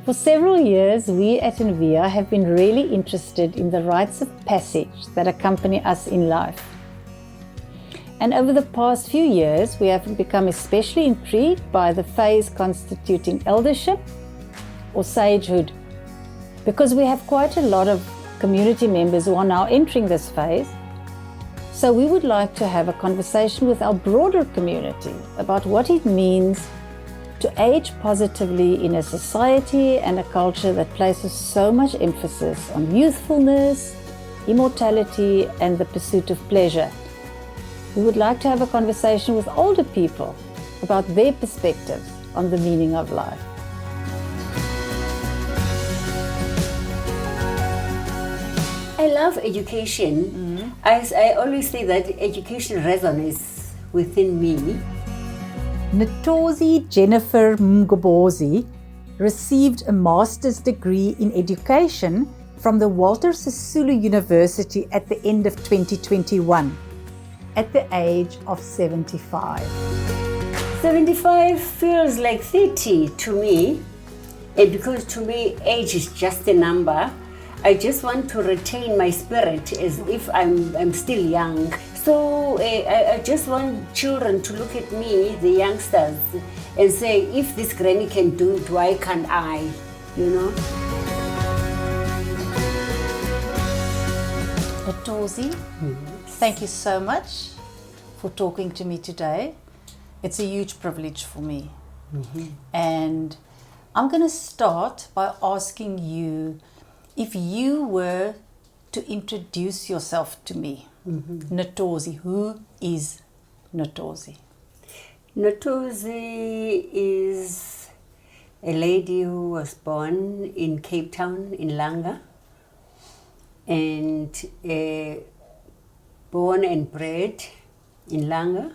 For several years, we at Envia have been really interested in the rites of passage that accompany us in life. And over the past few years, we have become especially intrigued by the phase constituting eldership or sagehood, because we have quite a lot of community members who are now entering this phase. So we would like to have a conversation with our broader community about what it means to age positively in a society and a culture that places so much emphasis on youthfulness, immortality, and the pursuit of pleasure. We would like to have a conversation with older people about their perspectives on the meaning of life. I love education. I always say that education resonates within me. Notozi Jennifer Ngobozi received a master's degree in education from the Walter Sisulu University at the end of 2021, at the age of 75. 75 feels like 30 to me, and because to me age is just a number, I just want to retain my spirit as if I'm still young. So I just want children to look at me, the youngsters, and say, if this granny can do it, why can't I? You know? Notozi, thank you so much for talking to me today. It's a huge privilege for me. And I'm going to start by asking you if you were to introduce yourself to me. Notozi, who is Notozi? Notozi is a lady who was born in Cape Town, in Langa, and born and bred in Langa,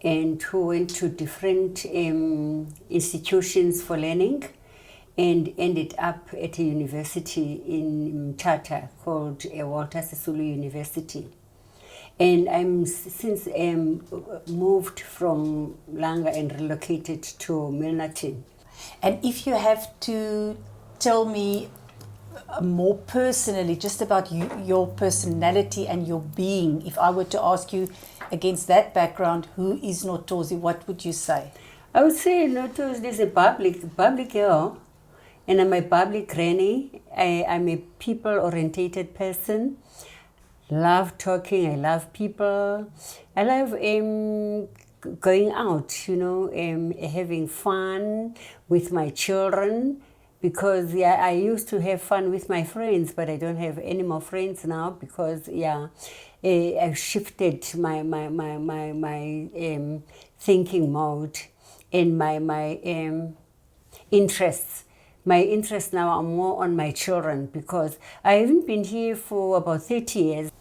and who went to different institutions for learning and ended up at a university in Mthatha called Walter Sisulu University. And I'm since moved from Langa and relocated to Milnerton. And if you have to tell me more personally just about you, your personality and your being, if I were to ask you against that background, who is Notozi, what would you say? I would say Notozi is a bubbly girl, and I'm a bubbly granny. I'm a people-orientated person. Love talking, I love people. I love going out, having fun with my children, because I used to have fun with my friends, but I don't have any more friends now because I've shifted my thinking mode and my interests. My interests now are more on my children because I haven't been here for about 30 years.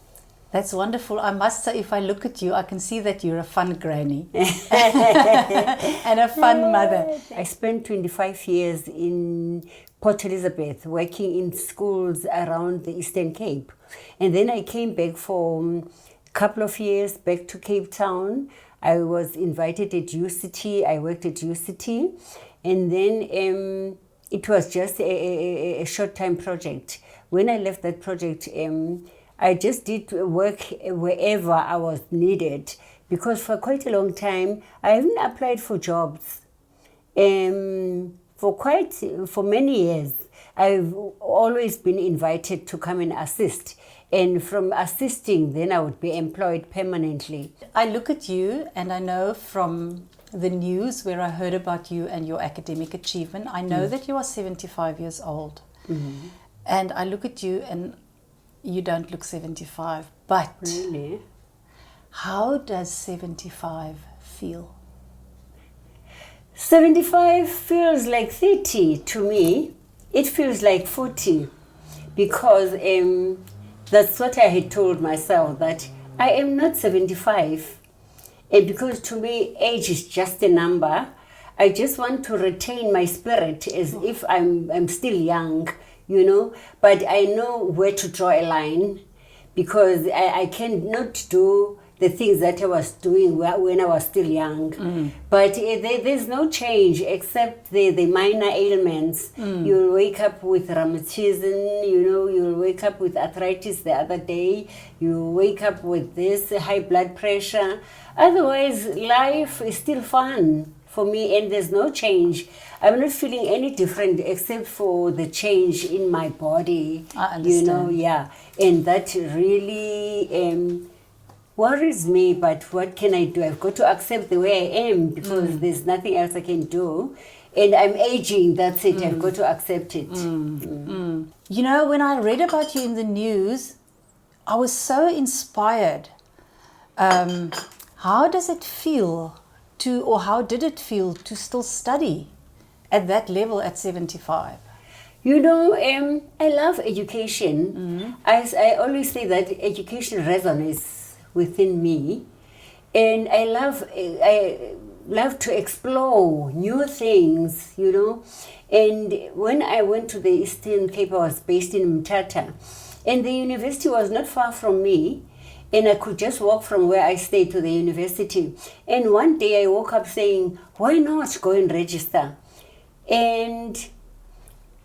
That's wonderful. I must say, if I look at you, I can see that you're a fun granny and a fun mother. I spent 25 years in Port Elizabeth working in schools around the Eastern Cape. And then I came back for a couple of years back to Cape Town. I was invited at UCT. I worked at UCT. And then it was just a short-time project. When I left that project, I just did work wherever I was needed, because for quite a long time I haven't applied for jobs. For many years I've always been invited to come and assist, and from assisting then I would be employed permanently. I look at you and I know from the news where I heard about you and your academic achievement, I know that you are 75 years old. And I look at you and you don't look 75, but Really? How does 75 feel? 75 feels like 30 to me. It feels like 40 because that's what I had told myself, that I am not 75. And because to me age is just a number, I just want to retain my spirit as if I'm still young. But I know where to draw a line, because I cannot do the things that I was doing when I was still young. But there's no change except the minor ailments. You'll wake up with rheumatism, you'll wake up with arthritis the other day, you wake up with this high blood pressure. Otherwise, life is still fun for me, and there's no change. I'm not feeling any different except for the change in my body. I understand. And that really worries me, but what can I do? I've got to accept the way I am because there's nothing else I can do. And I'm aging, that's it. I've got to accept it. You know, when I read about you in the news, I was so inspired. How does it feel how did it feel to still study at that level at 75? I love education. I always say that education resonates within me, and I love to explore new things, And when I went to the Eastern Cape, I was based in Mthatha, and the university was not far from me, and I could just walk from where I stayed to the university. And one day I woke up saying, why not go and register? And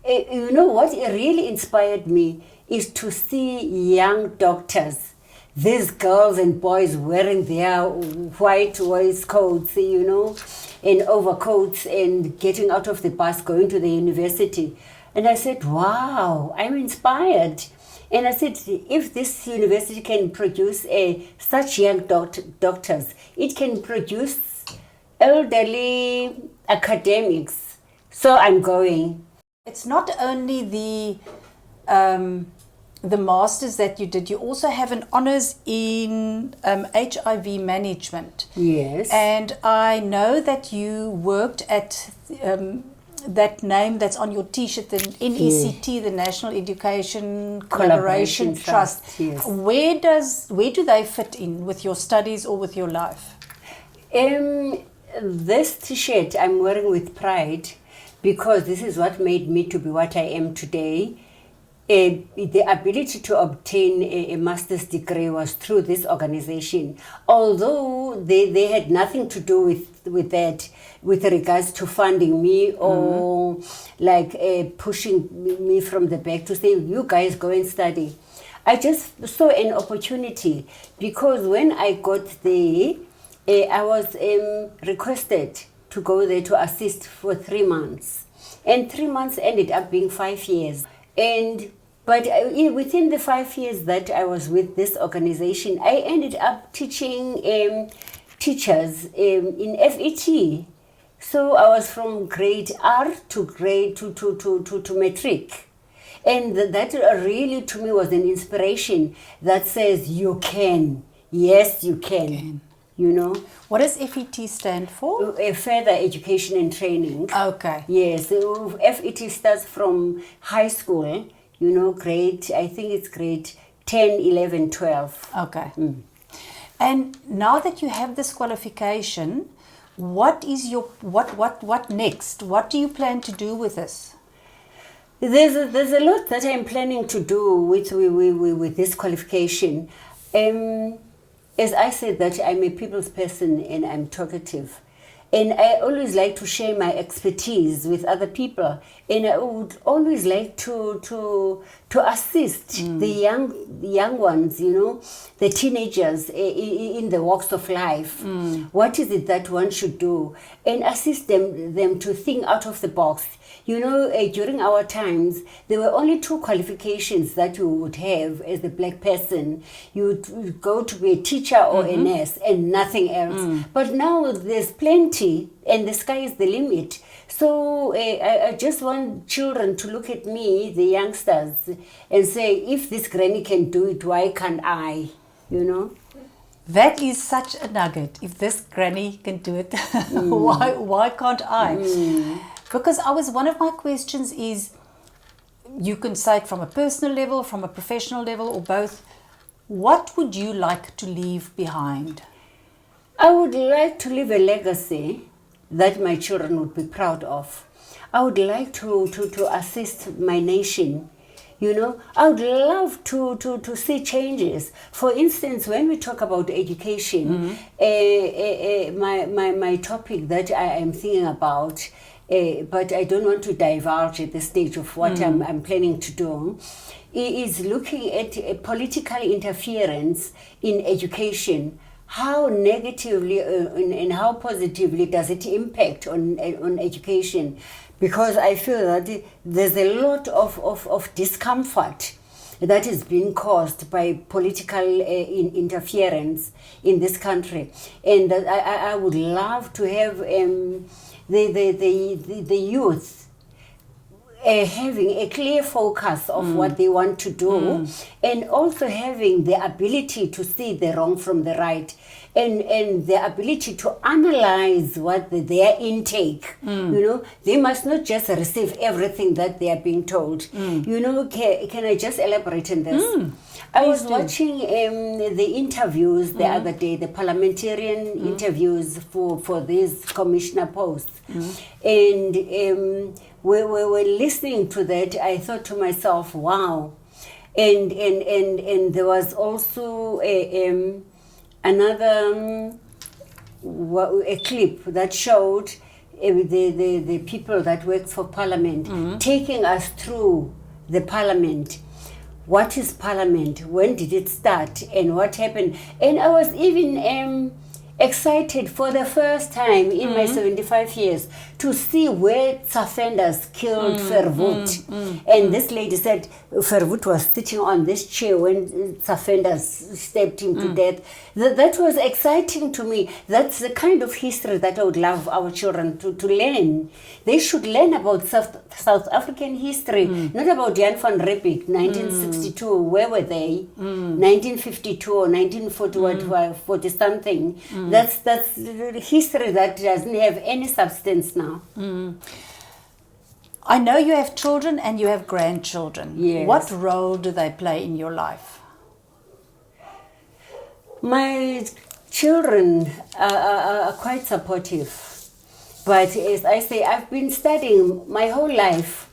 what really inspired me is to see young doctors, these girls and boys wearing their white waistcoats, and overcoats and getting out of the bus, going to the university. And I said, wow, I'm inspired. And I said, if this university can produce such young doctors, it can produce elderly academics. So I'm going. It's not only the masters that you did, you also have an honors in HIV management. Yes. And I know that you worked at that name that's on your T-shirt, the NECT, the National Education Collaboration Trust. Yes. Where do they fit in with your studies or with your life? This T-shirt I'm wearing with pride because this is what made me to be what I am today. The ability to obtain a master's degree was through this organization. Although they had nothing to do with that, with regards to funding me or pushing me from the back to say, you guys go and study. I just saw an opportunity because when I got there, I was requested to go there to assist for 3 months. And 3 months ended up being 5 years. But within the 5 years that I was with this organization, I ended up teaching teachers in FET. So I was from grade R to grade to matric. And that really to me was an inspiration that says you can. Yes, you can. What does FET stand for? Further Education and Training. Okay. Yes, FET starts from high school, grade 10, 11, 12. Okay. And now that you have this qualification, what is what next? What do you plan to do with this? There's a lot that I'm planning to do with this qualification. As I said that I'm a people's person and I'm talkative. And I always like to share my expertise with other people. And I would always like to assist the young ones, the teenagers in the walks of life. What is it that one should do? And assist them to think out of the box. During our times, there were only 2 qualifications that you would have as a black person. You would go to be a teacher or a nurse and nothing else. But now there's plenty and the sky is the limit. So I just want children to look at me, the youngsters, and say, if this granny can do it, why can't I? That is such a nugget. If this granny can do it, why can't I? Because one of my questions is, you can say it from a personal level, from a professional level, or both. What would you like to leave behind? I would like to leave a legacy that my children would be proud of. I would like to assist my nation, You know, I would love to see changes. For instance, when we talk about education, my topic that I am thinking about, but I don't want to divulge at this stage of what I'm planning to do, is looking at political interference in education. How negatively and how positively does it impact on education? Because I feel that there's a lot of discomfort that is being caused by political interference in this country, and that I would love to have the youth having a clear focus of what they want to do, and also having the ability to see the wrong from the right, and the ability to analyze what their intake. You know, they must not just receive everything that they are being told. You know, can I just elaborate on this? I was watching the interviews the other day, the parliamentarian interviews for these commissioner posts, and when listening to that, I thought to myself, wow. And there was also another a clip that showed the people that work for Parliament taking us through the Parliament. What is Parliament? When did it start? And what happened? And I was even excited for the first time in my 75 years to see where Tsafendas killed Verwoerd. And this lady said Verwoerd was sitting on this chair when Tsafendas stabbed him to death. That was exciting to me. That's the kind of history that I would love our children to learn. They should learn about South African history, not about Jan van Riebeeck, 1962. Where were they? 1952 or 1940 something. That's history that doesn't have any substance now. I know you have children and you have grandchildren. Yes. What role do they play in your life? My children are quite supportive. But as I say, I've been studying my whole life.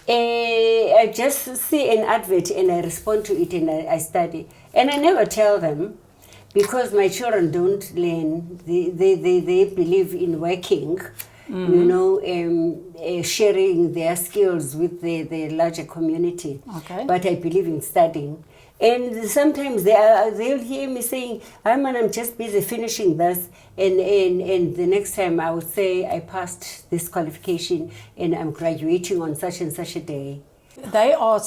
I just see an advert and I respond to it and I study. And I never tell them, because my children don't learn. They believe in working, you know, sharing their skills with the larger community. Okay. But I believe in studying. And sometimes they'll hear me saying, I'm just busy finishing this. And the next time I would say, I passed this qualification and I'm graduating on such and such a day. They are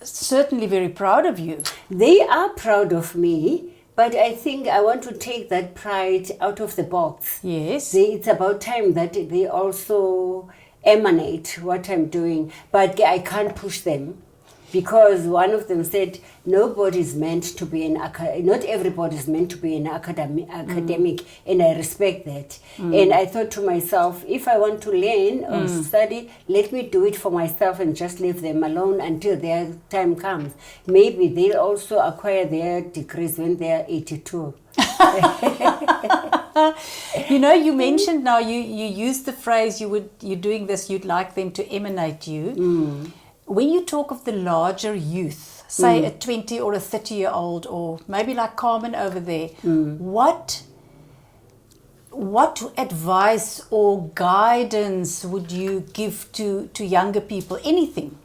certainly very proud of you. They are proud of me. But I think I want to take that pride out of the box. Yes. It's about time that they also emanate what I'm doing. But I can't push them, because one of them said, nobody's meant to be not everybody's meant to be an academic, and I respect that. And I thought to myself, if I want to learn or study, let me do it for myself and just leave them alone until their time comes. Maybe they'll also acquire their degrees when they're 82. You know, you mentioned now, you used the phrase, you're doing this, you'd like them to emanate you. When you talk of the larger youth, say a 20 or a 30-year-old, or maybe like Carmen over there, what advice or guidance would you give to younger people? Anything?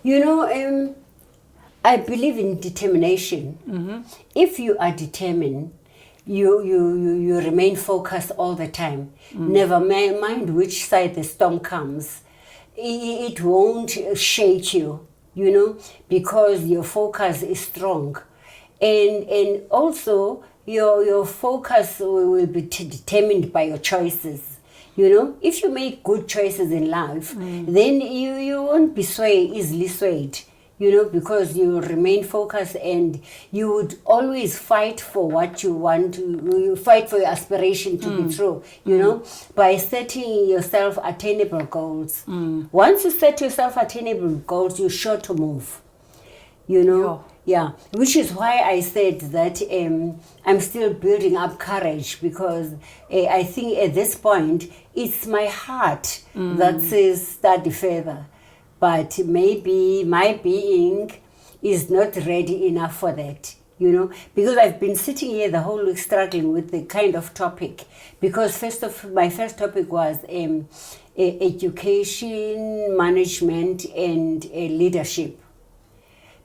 You know, I believe in determination. If you are determined, you remain focused all the time. Never mind which side the storm comes. It won't shake you, you know, because your focus is strong. And also your focus will be determined by your choices. You know, if you make good choices in life, then you won't be easily swayed. You know, because you remain focused and you would always fight for what you want you fight for your aspiration to be true, you know, by setting yourself attainable goals. Once you set yourself attainable goals, you're sure to move, you know. Yeah, which is why I said that I'm still building up courage, because I think at this point, it's my heart that says study further. but maybe my being is not ready enough for that, because I've been sitting here the whole week struggling with the kind of topic, because my first topic was education, management, and leadership,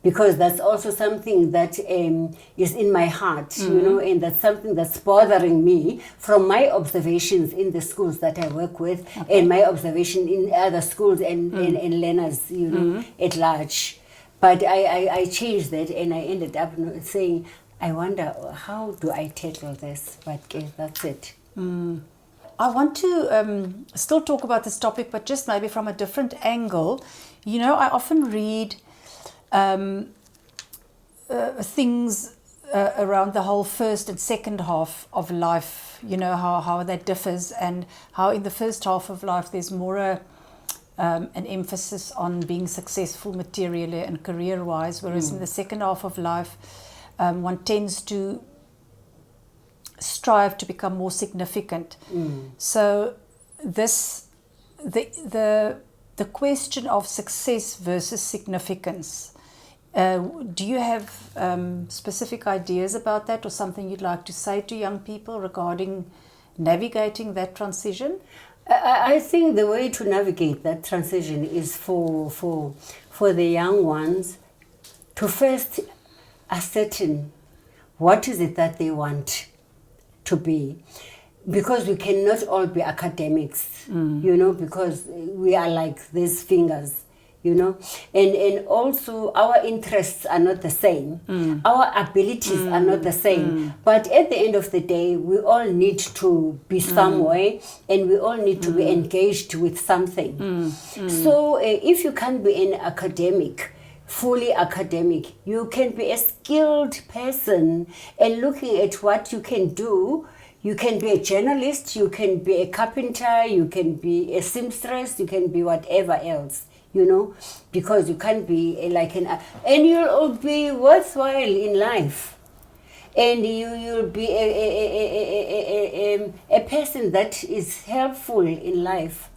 because that's also something that is in my heart, and that's something that's bothering me from my observations in the schools that I work with, and my observation in other schools and learners, at large. But I changed that, and I ended up saying, I wonder, how do I tackle this? But that's it. I want to still talk about this topic, but just maybe from a different angle. I often read things around the whole first and second half of life, how that differs, and how in the first half of life there's more an emphasis on being successful materially and career-wise, whereas in the second half of life one tends to strive to become more significant. So the question of success versus significance, do you have specific ideas about that, or something you'd like to say to young people regarding navigating that transition? I think the way to navigate that transition is for the young ones to first ascertain what is it that they want to be, because we cannot all be academics, because we are like these fingers, and also our interests are not the same, our abilities are not the same, but at the end of the day we all need to be somewhere, and we all need to be engaged with something. So if you can't be an academic, fully academic, you can be a skilled person, and looking at what you can do. You can be a journalist, you can be a carpenter, you can be a seamstress, you can be whatever else, because you can't be and you'll be worthwhile in life, and you'll be a person that is helpful in life.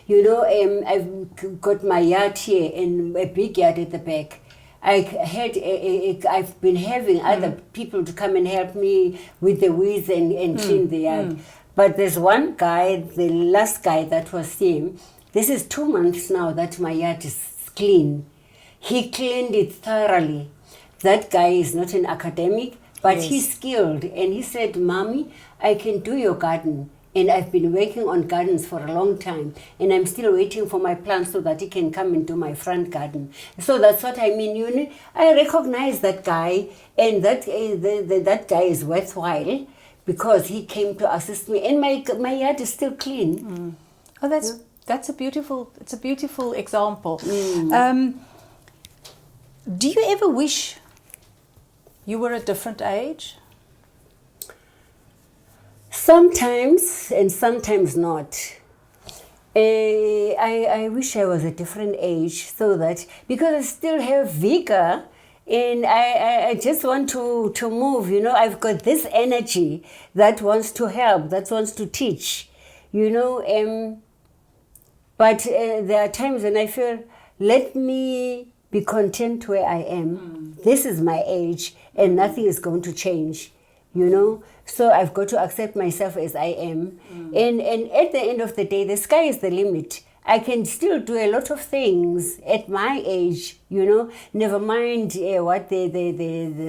I've got my yard here and a big yard at the back. I've been having other people to come and help me with the weeds and clean the yard. But there's one guy, the last guy that was him, this is 2 months now that my yard is clean. He cleaned it thoroughly. That guy is not an academic, but he's skilled. And he said, Mommy, I can do your garden. And I've been working on gardens for a long time, and I'm still waiting for my plants so that he can come and do my front garden. So that's what I mean. I recognize that guy, and that guy is worthwhile because he came to assist me, and my yard is still clean. Oh, that's a beautiful example. Do you ever wish you were a different age? Sometimes, and sometimes not. I wish I was a different age, so that, because I still have vigor, and I just want to move, I've got this energy that wants to help, that wants to teach, but there are times when I feel, let me be content where I am. This is my age, and nothing is going to change, So I've got to accept myself as I am. And at the end of the day, the sky is the limit. I can still do a lot of things at my age, Never mind what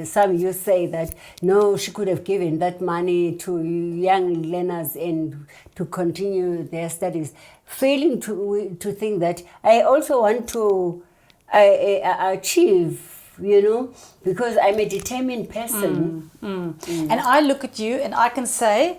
some you say that, no, she could have given that money to young learners and to continue their studies. Failing to think that I also want to achieve, because I'm a determined person. And I look at you and I can say,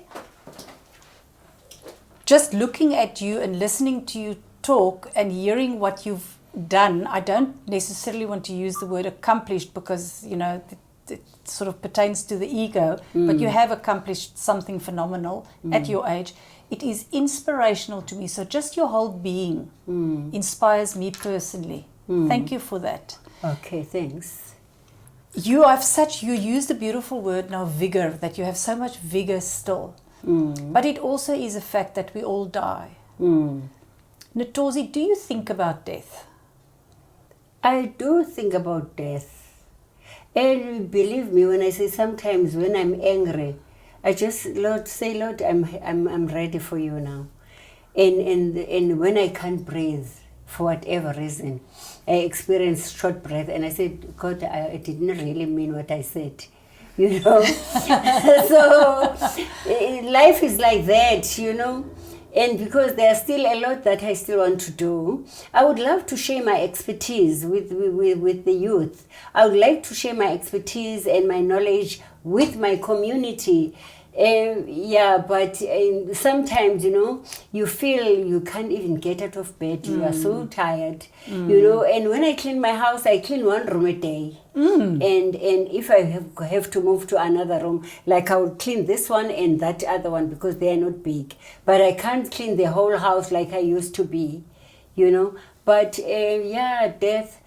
just looking at you and listening to you talk and hearing what you've done, I don't necessarily want to use the word accomplished because, it sort of pertains to the ego, but you have accomplished something phenomenal at your age. It is inspirational to me. So just your whole being inspires me personally. Thank you for that. Okay, thanks. You used a beautiful word now, vigor, that you have so much vigor still. But it also is a fact that we all die. Notozi, do you think about death? I do think about death. And believe me when I say sometimes when I'm angry, I just say, Lord, I'm ready for you now. And when I can't breathe, for whatever reason, I experience short breath, and I said, God, I didn't really mean what I said. You know? So life is like that, you know? And because there's still a lot that I still want to do, I would love to share my expertise with the youth. I would like to share my expertise and my knowledge with my community. But sometimes, you know, you feel you can't even get out of bed. You are so tired, you know. And when I clean my house, I clean one room a day. And if I have to move to another room, like I will clean this one and that other one because they are not big. But I can't clean the whole house like I used to be, you know. But death.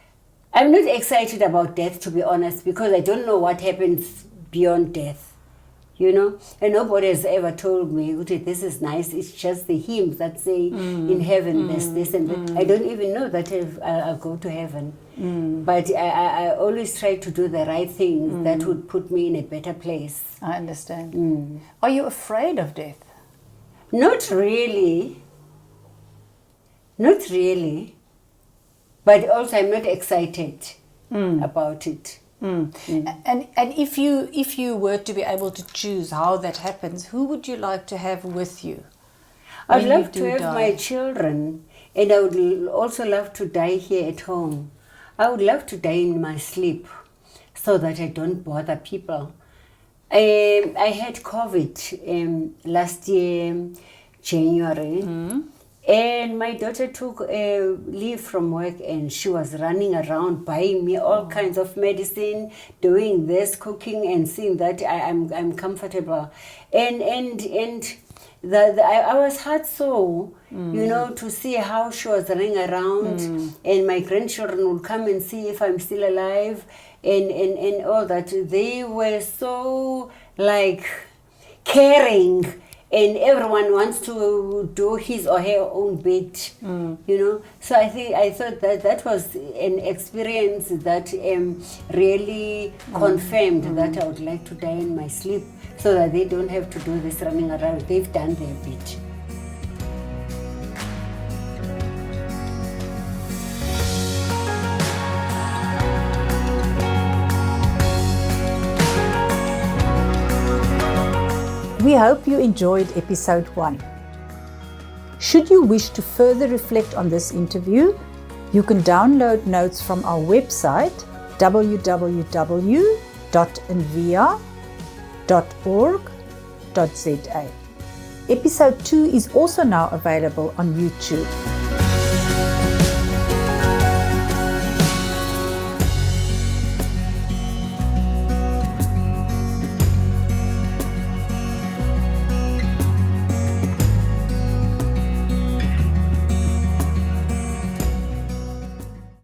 I'm not excited about death, to be honest, because I don't know what happens beyond death. You know, and nobody has ever told me, this is nice. It's just the hymns that say in heaven there's this and that. I don't even know that I'll go to heaven. But I always try to do the right things that would put me in a better place. I understand. Are you afraid of death? Not really. Not really. But also I'm not excited about it. And if you were to be able to choose how that happens, who would you like to have with you? I'd love to have my children, and I would also love to die here at home. I would love to die in my sleep so that I don't bother people. I had COVID last year, January. And my daughter took leave from work, and she was running around buying me all kinds of medicine, doing this, cooking, and seeing that I'm comfortable. And I was hurt so, you know, to see how she was running around, and my grandchildren would come and see if I'm still alive, and all that. They were so like caring. And everyone wants to do his or her own bit, you know. So I thought that was an experience that really confirmed that I would like to die in my sleep, so that they don't have to do this running around. They've done their bit. We hope you enjoyed episode 1. Should you wish to further reflect on this interview, you can download notes from our website www.envia.org.za. Episode 2 is also now available on YouTube.